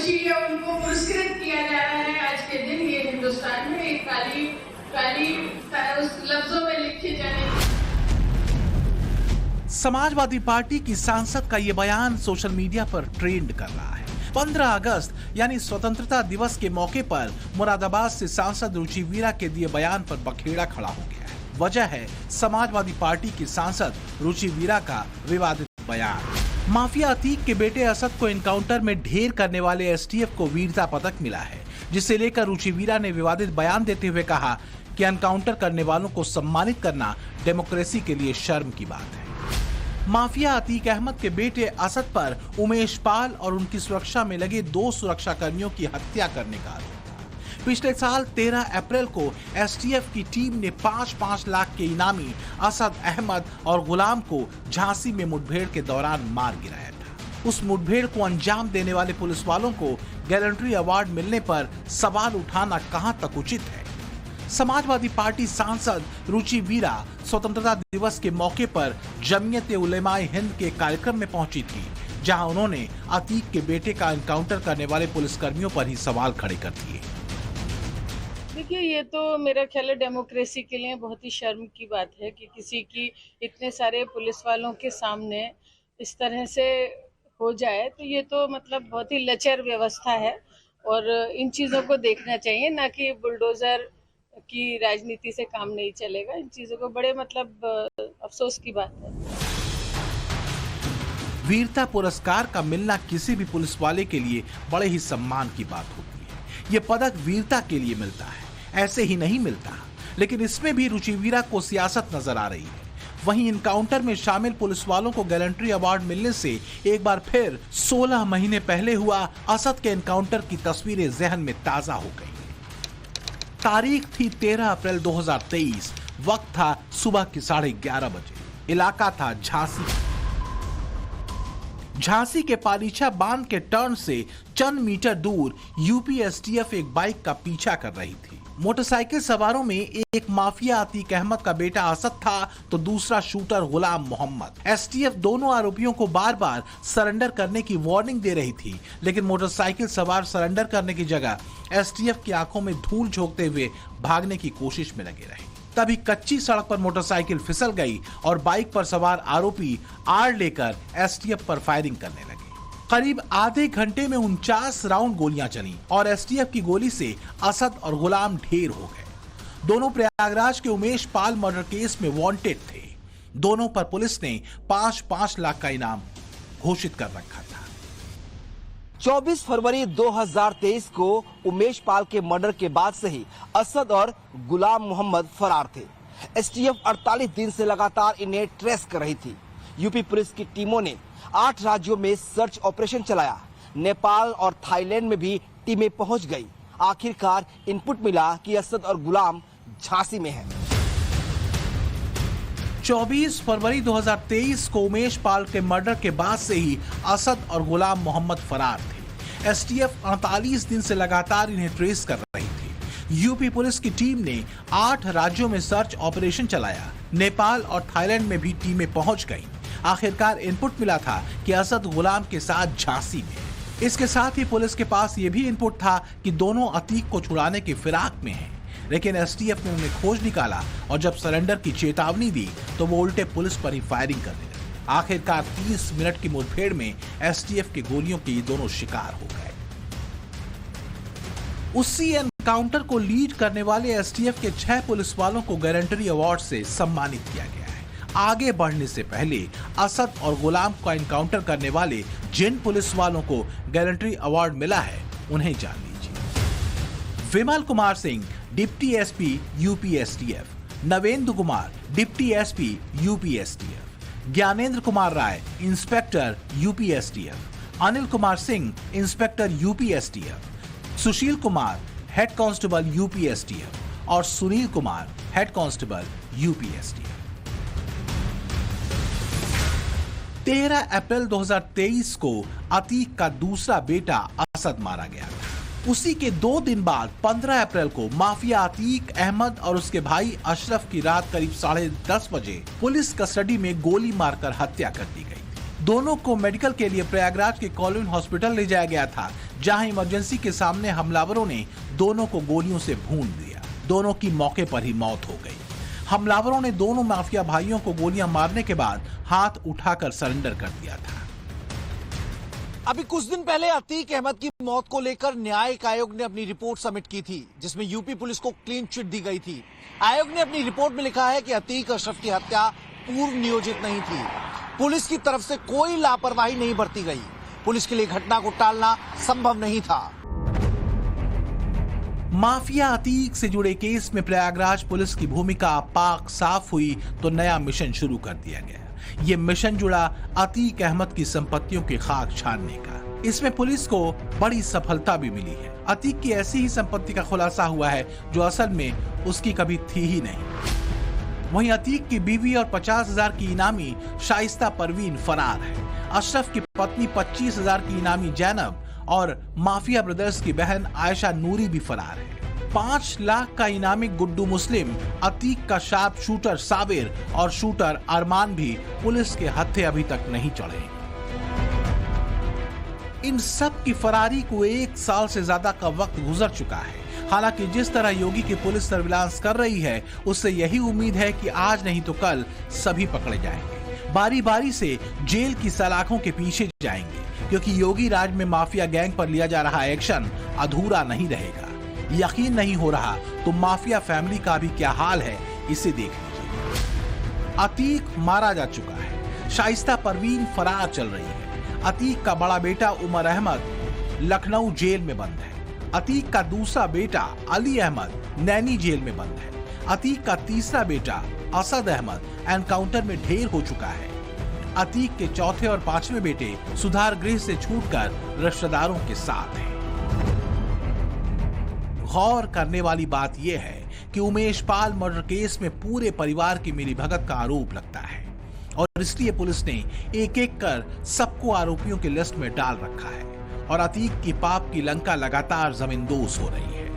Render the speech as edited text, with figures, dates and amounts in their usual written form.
खुशी है, उनको पुरस्कृत किया जा रहा है आज के दिन। ये हिंदुस्तान में एक काली उस लफ्जों में लिखे जाने। समाजवादी पार्टी की सांसद का ये बयान सोशल मीडिया पर ट्रेंड कर रहा है। 15 अगस्त यानी स्वतंत्रता दिवस के मौके पर मुरादाबाद से सांसद रुचि वीरा के दिए बयान पर बखेड़ा खड़ा हो गया है। वजह है समाजवादी पार्टी की सांसद रुचि वीरा का विवादित बयान। माफिया अतीक के बेटे असद को एनकाउंटर में ढेर करने वाले एसटीएफ को वीरता पदक मिला है, जिसे लेकर रुचि वीरा ने विवादित बयान देते हुए कहा कि एनकाउंटर करने वालों को सम्मानित करना डेमोक्रेसी के लिए शर्म की बात है। माफिया अतीक अहमद के बेटे असद पर उमेश पाल और उनकी सुरक्षा में लगे 2 सुरक्षाकर्मियों की हत्या करने का आरोप था। पिछले साल 13 अप्रैल को एसटीएफ की टीम ने 5-5 लाख के इनामी असद अहमद और गुलाम को झांसी में मुठभेड़ के दौरान मार गिराया था। उस मुठभेड़ को अंजाम देने वाले पुलिस वालों को गैलेंट्री अवार्ड मिलने पर सवाल उठाना कहां तक उचित है। समाजवादी पार्टी सांसद रुचि वीरा स्वतंत्रता दिवस के मौके पर जमीयत-ए-उलेमा-ए-हिंद के कार्यक्रम में पहुंची थी, जहां उन्होंने अतीक के बेटे का एनकाउंटर करने वाले पुलिसकर्मियों पर ही सवाल खड़े कर दिए। देखिए, ये तो मेरा ख्याल है डेमोक्रेसी के लिए बहुत ही शर्म की बात है कि किसी की इतने सारे पुलिस वालों के सामने इस तरह से हो जाए, तो ये तो मतलब बहुत ही लचर व्यवस्था है और इन चीज़ों को देखना चाहिए, ना कि बुलडोजर की राजनीति से काम नहीं चलेगा। इन चीजों को बड़े मतलब अफसोस की बात है। वीरता पुरस्कार का मिलना किसी भी पुलिस वाले के लिए बड़े ही सम्मान की बात होती है। ये पदक वीरता के लिए मिलता है, ऐसे ही नहीं मिलता। लेकिन इसमें भी रुचि वीरा को सियासत नजर आ रही है। वहीं इनकाउंटर में शामिल पुलिस वालों को गैलेंट्री अवार्ड मिलने से एक बार फिर 16 महीने पहले हुआ असद के एनकाउंटर की तस्वीरें जहन में ताजा हो गई। तारीख थी 13 अप्रैल 2023। वक्त था सुबह के 11:30 बजे। इलाका था झांसी के पालीछा बांध के टर्न से चंद मीटर दूर यूपी एसटीएफ एक बाइक का पीछा कर रही थी। मोटरसाइकिल सवारों में एक माफिया अतीक अहमद का बेटा असद था, तो दूसरा शूटर गुलाम मोहम्मद। एसटीएफ दोनों आरोपियों को बार बार सरेंडर करने की वार्निंग दे रही थी, लेकिन मोटरसाइकिल सवार सरेंडर करने की जगह एसटीएफ की आंखों में धूल झोंकते हुए भागने की कोशिश में लगे रहे। तभी कच्ची सड़क पर मोटरसाइकिल फिसल गई और बाइक पर सवार आरोपी आड़ लेकर एसटीएफ पर फायरिंग करने लगे। करीब आधे घंटे में 49 राउंड गोलियां चली और एसटीएफ की गोली से असद और गुलाम ढेर हो गए। दोनों प्रयागराज के उमेश पाल मर्डर केस में वांटेड थे। दोनों पर पुलिस ने 5-5 लाख का इनाम घोषित कर रखा था। 24 फरवरी 2023 को उमेश पाल के मर्डर के बाद से ही असद और गुलाम मोहम्मद फरार थे। एसटीएफ 48 दिन से लगातार इन्हें ट्रेस कर रही थी। यूपी पुलिस की टीमों ने 8 राज्यों में सर्च ऑपरेशन चलाया। नेपाल और थाईलैंड में भी टीमें पहुंच गई। आखिरकार इनपुट मिला कि असद और गुलाम झांसी में हैं। 24 फरवरी 2023 को उमेश पाल के मर्डर के बाद से ही असद और गुलाम मोहम्मद फरार थे। एसटीएफ 48 दिन से लगातार इन्हें ट्रेस कर रही थी। यूपी पुलिस की टीम ने 8 राज्यों में सर्च ऑपरेशन चलाया। नेपाल और थाईलैंड में भी टीमें पहुंच गईं। आखिरकार इनपुट मिला था कि असद गुलाम के साथ झांसी में। इसके साथ ही पुलिस के पास ये भी इनपुट था कि दोनों अतीक को छुड़ाने की फिराक में हैं। लेकिन एसटीएफ ने उन्हें खोज निकाला और जब सरेंडर की चेतावनी दी तो वो उल्टे पुलिस पर ही फायरिंग करने लगे। आखिरकार 30 मिनट की मुठभेड़ में एसटीएफ की गोलियों के ये दोनों शिकार हो गए। उसी एनकाउंटर को लीड करने वाले एसटीएफ के 6 पुलिस वालों को गैलेंट्री अवार्ड से सम्मानित किया गया है। आगे बढ़ने से पहले असद और गुलाम का एनकाउंटर करने वाले जिन पुलिस वालों को गैलेंट्री अवार्ड मिला है उन्हें जान लीजिए। Vimal Kumar Singh, deputy SP UP STF. Navendra Kumar, deputy SP UP STF. Gyanendra Kumar Rai, inspector UP STF. Anil Kumar Singh, inspector UP STF. Sushil Kumar, head constable UP STF और Sunil Kumar, head constable UP STF. 13 अप्रैल 2023 को अतीक का दूसरा बेटा असद मारा गया था। उसी के 2 दिन बाद 15 अप्रैल को माफिया अतीक अहमद और उसके भाई अशरफ की रात करीब 10:30 बजे पुलिस कस्टडी में गोली मारकर हत्या कर दी गई। दोनों को मेडिकल के लिए प्रयागराज के कॉलोनी हॉस्पिटल ले जाया गया था, जहां इमरजेंसी के सामने हमलावरों ने दोनों को गोलियों से भून दिया। दोनों की मौके पर ही मौत हो गई। हमलावरों ने दोनों माफिया भाइयों को गोलियां मारने के बाद हाथ उठाकर सरेंडर कर दिया था। अभी कुछ दिन पहले अतीक अहमद की मौत को लेकर न्यायिक आयोग ने अपनी रिपोर्ट सबमिट की थी, जिसमें यूपी पुलिस को क्लीन चिट दी गई थी। आयोग ने अपनी रिपोर्ट में लिखा है कि अतीक अशरफ की हत्या पूर्व नियोजित नहीं थी। पुलिस की तरफ से कोई लापरवाही नहीं बरती गई। पुलिस के लिए घटना को टालना संभव नहीं था। माफिया अतीक से जुड़े केस में प्रयागराज पुलिस की भूमिका पाक साफ हुई तो नया मिशन शुरू कर दिया गया। ये मिशन जुड़ा अतीक अहमद की संपत्तियों की खाक छानने का। इसमें पुलिस को बड़ी सफलता भी मिली है। अतीक की ऐसी ही संपत्ति का खुलासा हुआ है जो असल में उसकी कभी थी ही नहीं। वहीं अतीक की बीवी और 50,000 की इनामी शाइस्ता परवीन फरार है। अशरफ की पत्नी 25,000 की इनामी जैनब और माफिया ब्रदर्स की बहन आयशा नूरी भी फरार है। 5 लाख का इनामी गुड्डू मुस्लिम, अतीक का शार्प शूटर साबिर और शूटर अरमान भी पुलिस के हत्थे अभी तक नहीं चढ़े। इन सब की फरारी को 1 साल से ज्यादा का वक्त गुजर चुका है। हालांकि जिस तरह योगी की पुलिस सर्विलांस कर रही है, उससे यही उम्मीद है कि आज नहीं तो कल सभी पकड़े जाएंगे। बारी बारी से जेल की सलाखों के पीछे जाएंगे, क्योंकि योगी राज में माफिया गैंग पर लिया जा रहा एक्शन अधूरा नहीं रहेगा। यकीन नहीं हो रहा तो माफिया फैमिली का भी क्या हाल है, इसे देख लीजिए। अतीक मारा जा चुका है, शाइस्ता परवीन फरार चल रही है। अतीक का बड़ा बेटा उमर अहमद लखनऊ जेल में बंद है। अतीक का दूसरा बेटा अली अहमद नैनी जेल में बंद है। अतीक का तीसरा बेटा असद अहमद एनकाउंटर में ढेर हो चुका है। अतीक के चौथे और 5वें बेटे सुधार गृह से छूटकर रिश्तेदारों के साथ हैं। गौर करने वाली बात यह है कि उमेश पाल मर्डर केस में पूरे परिवार की मिलीभगत का आरोप लगता है और इसलिए पुलिस ने एक एक कर सबको आरोपियों की लिस्ट में डाल रखा है और अतीक की पाप की लंका लगातार जमींदोज हो रही है।